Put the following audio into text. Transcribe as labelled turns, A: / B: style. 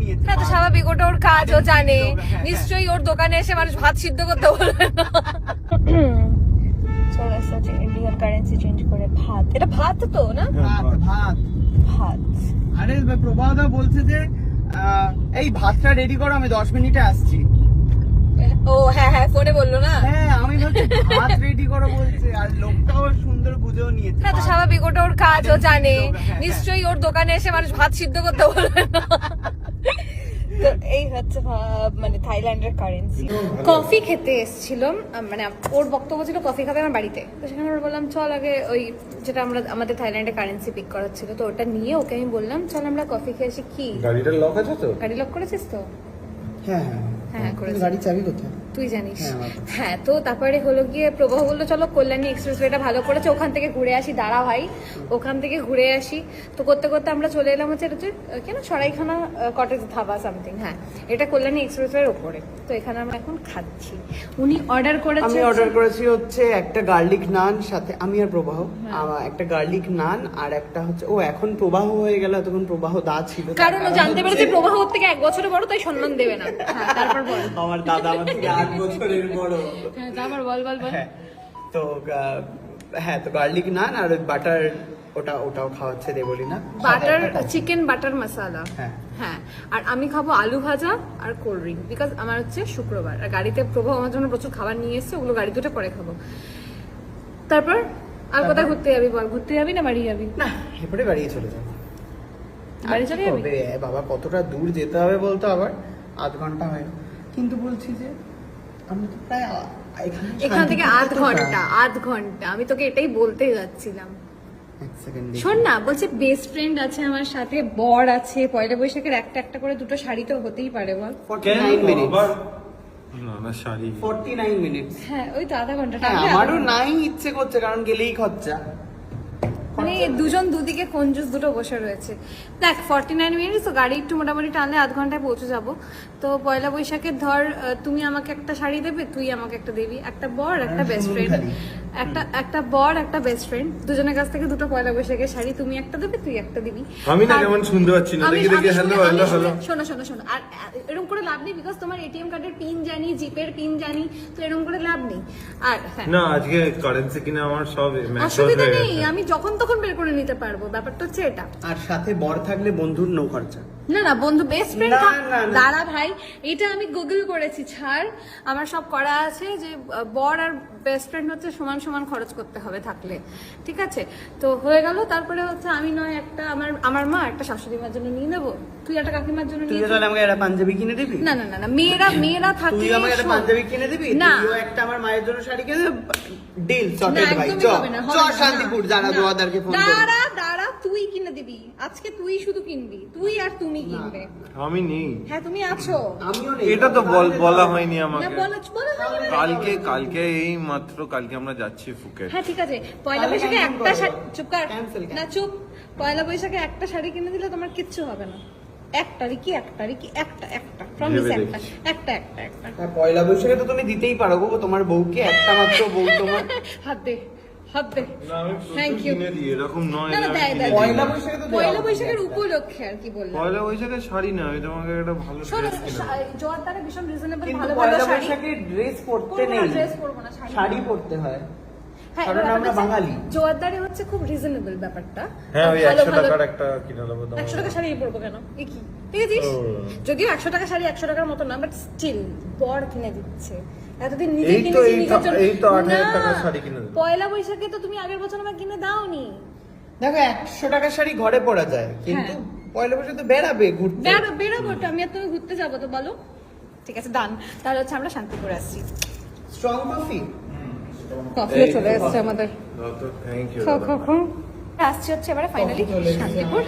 A: নিয়েছে।
B: হ্যাঁ তো স্বাভাবিক, ওটা ওর কাজ, ও জানে নিশ্চয়ই। ওর দোকানে এসে মানুষ ভাত সিদ্ধ করতে বলবে না। চলে এসেছে ইন্ডিয়ান কারেন্সি চেঞ্জ করে ভাত। এটা ভাত তো না?
A: ভাত ভাত
B: ভাত।
A: আরে প্রভাদা বলছে যে এই ভাতটা রেডি করো, আমি 10 মিনিটে আসছি।
B: ও হ্যাঁ হ্যাঁ, ফোনে বললো না?
A: হ্যাঁ আমি বলছি ভাত রেডি করো বলছে, আর লোকটাও সুন্দর বুঝেও নিয়েছে।
B: হ্যাঁ তো স্বাভাবিক, ওটা ওর কাজ, ও জানে নিশ্চয়ই। ওর দোকানে এসে মানুষ ভাত সিদ্ধ করতে বলবে না। তো এই হচ্ছে মানে থাইল্যান্ডের কারেন্সি। কফি খেতে এসেছিলাম, মানে ওর বক্তব্য ছিল কফি খাবে আমার বাড়িতে। তো সেখানে ওর বললাম চল আগে ওই যেটা আমরা আমাদের থাইল্যান্ডে কারেন্সি পিক করার ছিল, তো ওটা নিয়ে ওকে আমি বললাম চল আমরা কফি খেয়ে আসি। কি
C: গাড়িটার লক আছে তো?
B: গাড়ি লক করেছিস তো?
A: হ্যাঁ হ্যাঁ
B: হ্যাঁ করেছি।
A: গাড়ির চাবি কোথায়?
B: তুই জানিস।
A: হ্যাঁ, আমার কাছে।
B: হ্যাঁ তো তারপরে হলো গিয়ে প্রবাহ বললো চলো কল্যাণী এক্সপ্রেসওয়েটা ভালো করেছে, ওখান থেকে ঘুরে আসি। দাঁড়া ভাই, ওখান থেকে ঘুরে আসি। তো করতে করতে আমরা চলে এলাম হচ্ছে এটা হচ্ছে কেন সরাইখানা কটেজ ধাবা সামথিং। হ্যাঁ এটা কল্যাণী এক্সপ্রেসওয়ের ওপরে। তো এখানে আমরা এখন খাচ্ছি। উনি অর্ডার করেছে,
A: আমি অর্ডার করেছি হচ্ছে একটা গার্লিক নান, সাথে আমি আর প্রবাহ একটা গার্লিক নান, আর একটা হচ্ছে ও এখন প্রবাহ হয়ে গেল, এতক্ষণ প্রবাহ দা ছিল।
B: কারণ ও জানতে পেরেছে প্রবাহ ওর থেকে 1 বছরের বড়, তাই সম্মান দেবে না। হ্যাঁ তারপর বল।
A: আমার দাদা আমার থেকে 8 বছরের বড়।
B: হ্যাঁ তারপর বল বল বল।
A: হ্যাঁ তো হ্যাঁ তো গার্লিক নান আর বাটার, ওটাও খাওয়াচ্ছে দেবলিনা।
B: বাটার চিকেন বাটার মশালা।
A: হ্যাঁ
B: হ্যাঁ আর আমি খাবো আলু ভাজা আর কোল্ড ড্রিঙ্ক, বিকজ আমার হচ্ছে শুক্রবার। আর গাড়িতে প্রভাব আমার জন্য প্রচুর খাবার নিয়ে এসছে, ওগুলো গাড়ি দুটো পরে খাবো। তারপর আর কোথায় ঘুরতে যাবি বল? ঘুরতে যাবি না বাড়ি যাবি?
A: না এরপরে বাড়িয়ে চলে যাবো।
B: বাড়ি চলে যাবি?
A: তবে বাবা কতটা দূর যেতে হবে বলতো, আবার 8 ঘন্টা হয়। কিন্তু বলছি যে আমরা তো প্রায়
B: এখান থেকে আধ ঘন্টা। আমি তোকে এটাই বলতে যাচ্ছিলাম।
A: এক সেকেন্ড
B: শোন না, বলছে বেস্ট ফ্রেন্ড আছে আমার সাথে, বর আছে, পয়লা বৈশাখের একটা করে দুটো শাড়ি তো হতেই পারে বল।
A: 49 মিনিট।
C: না না শাড়ি
A: 49 মিনিটস।
B: হ্যাঁ ওই তো আধা ঘন্টা।
A: হ্যাঁ আমারও নাই ইচ্ছে করছে, কারণ গেলেই খরচা।
B: মানে দুজন দুদিকে কঞ্জুস দুটো বসে রয়েছে। দেখ 49 মিনিট, তো গাড়ি একটু মোটামুটি টানলে আধ ঘন্টায় পৌঁছে যাবো। তো পয়লা বৈশাখের ধর তুমি আমাকে একটা শাড়ি দেবে, তুই আমাকে একটা দিবি, একটা বর একটা বেস্ট ফ্রেন্ড, একটা বর একটা বেস্ট ফ্রেন্ড, দুজনের কাছ থেকে দুটো পয়লা বৈশাখের শাড়ি, তুমি একটা দেবে তুই একটা দিবি।
C: আমি না কেমন শুনতে পাচ্ছি না, দেখি দেখি হ্যালো হ্যালো হ্যালো।
B: শোনো আর এরকম করে লাভ নেই, বিকজ তোমার এটিএম কার্ডের পিন জানি, জিপের পিন জানি, তো এরকম করে লাভ নেই। আর হ্যাঁ
C: না আজকে কারেন্সি কিনে আমার সব
B: অসুবিধা নেই, আমি যখন তখন বের করে নিতে পারবো, ব্যাপারটা হচ্ছে এটা।
A: আর সাথে বর থাকলে বন্ধুর নো খরচা।
B: না বন্ধু বেস্ট ফ্রেন্ড
A: না, না, না।
B: দাঁড়া ভাই, এটা আমি গুগল করেছি, ছাড় আমার সব করা আছে যে বর আর বেস্ট ফ্রেন্ড হচ্ছে সমান সমান খরচ করতে হবে থাকলে, ঠিক আছে? তো হয়ে গেল। তারপরে হচ্ছে আমি নয় একটা আমার মা একটা শাশুড়ি মার জন্য নিয়ে নেবো, তুই একটা কাকিমার জন্য
A: তুই
B: নিয়ে
A: তাহলে আমাকে একটা পাঞ্জাবি কিনে দিবি?
B: না মেয়েরা থাকলে
A: তুই আমাকে একটা
B: শোন।
A: পাঞ্জাবি কিনে দিবি,
B: না।
A: তুইও একটা আমার মায়ের জন্য শাড়ি কিনে দিবি। ডিল
B: না,
A: সর্টেড ভাই।
B: একদমই
A: চ
B: হবে না, হবে
A: চ
B: না,
A: শান্তিপুর
B: না,
A: জানা
B: না।
A: দোয়াদারকে ফোন করে।
B: দাঁড়া তুই কিনে দিবি, আজকে তুই শুধু কিনবি, তুই আর তুমি কিনবে।
C: আমি নেই।
B: হ্যাঁ তুমি আছো।
A: আমিও নেই।
C: এটা তো বলা হয়নি
B: না
C: আমাকে।
B: বলা হয়নি না।
C: কালকে এই মাত্র কালকে আমরা যাচ্ছি ফুকেট।
B: হ্যাঁ ঠিক আছে, পয়লা
A: তাহলে
B: বৈশাখে
A: cancel
B: একটা
A: করো।
B: শাড়ি, চুপ কর
A: Cancel,
B: না চুপ, পয়লা বৈশাখে একটা শাড়ি কিনে দিলে তোমার কিচ্ছু হবে না। একটারই কি একটা প্রমিস,
C: ভেবে
B: একটা
A: হ্যাঁ, পয়লা বৈশাখে তো তুমি দিতেই পারো গো তোমার বউকে, একটা মাত্র বউ তোমার।
B: হাত দে
C: না আমি
B: Thank
C: প্রচুর
B: you.
C: কিনে দিই, এরকম নয়
B: না,
C: যে
B: না,
C: আমি
B: দেয়,
C: কিনে
B: দেয়।
C: দিই
A: পয়লা
C: না।
A: বৈশাখে তো দেওয়া
B: পয়লা
A: হবে।
B: বৈশাখের উপলক্ষে আর কি বললাম।
C: পয়লা বৈশাখে শাড়ি না, আমি তোমাকে একটা ভালো
B: শোনো,
C: ড্রেস কিনে দেবো।
B: জোয়ারদারে ভীষণ রিজনেবল
A: কিন্তু
B: ভালো
A: পয়লা
B: শাড়ি।
A: বৈশাখে ড্রেস পরতে
B: পরবো না,
A: নেই,
B: ড্রেস পরবো না,
A: শাড়ি পরতে হয়।
B: হ্যাঁ,
A: কারণ
B: এবার
A: আমরা
B: হচ্ছে
A: বাঙালি।
B: জোয়ারদারে হচ্ছে খুব রিজনেবল ব্যাপারটা।
C: হ্যাঁ ওই
B: ভালো
C: 100 টাকার একটা কিনে দেবো
B: 100 টাকা শাড়ি পরবো কেন? এ কি ঠিক আছে?
C: ও।
B: যদিও 100 টাকা শাড়ি 100 টাকার মতো না, বাট স্টিল বর কিনে দিচ্ছে। এতদিন নিজে
C: এই তো
B: কিনেছি
C: এই
B: নিজের জন্য।
C: এই তো 8000
B: না,
C: টাকার শাড়ি কিনে দেবো।
B: পয়লা বৈশাখে তো তুমি আগের বছর আমাকে কিনে দাওনি।
A: দেখো 100 টাকার শাড়ি ঘরে পরা যায়, কিন্তু পয়লা বৈশাখে তো বেড়াবে ঘুরতে।
B: বেরোবো তো, আমি আর তুমি ঘুরতে যাবো তো বলো। ঠিক আছে ডান, তাহলে হচ্ছে আমরা শান্তিপুরে আসছি।
A: Strong coffee.
B: কফিও চলে এসেছে আমাদের।
C: Thank you.
B: আসছি হচ্ছে এবারে ফাইনালি শান্তিপুর।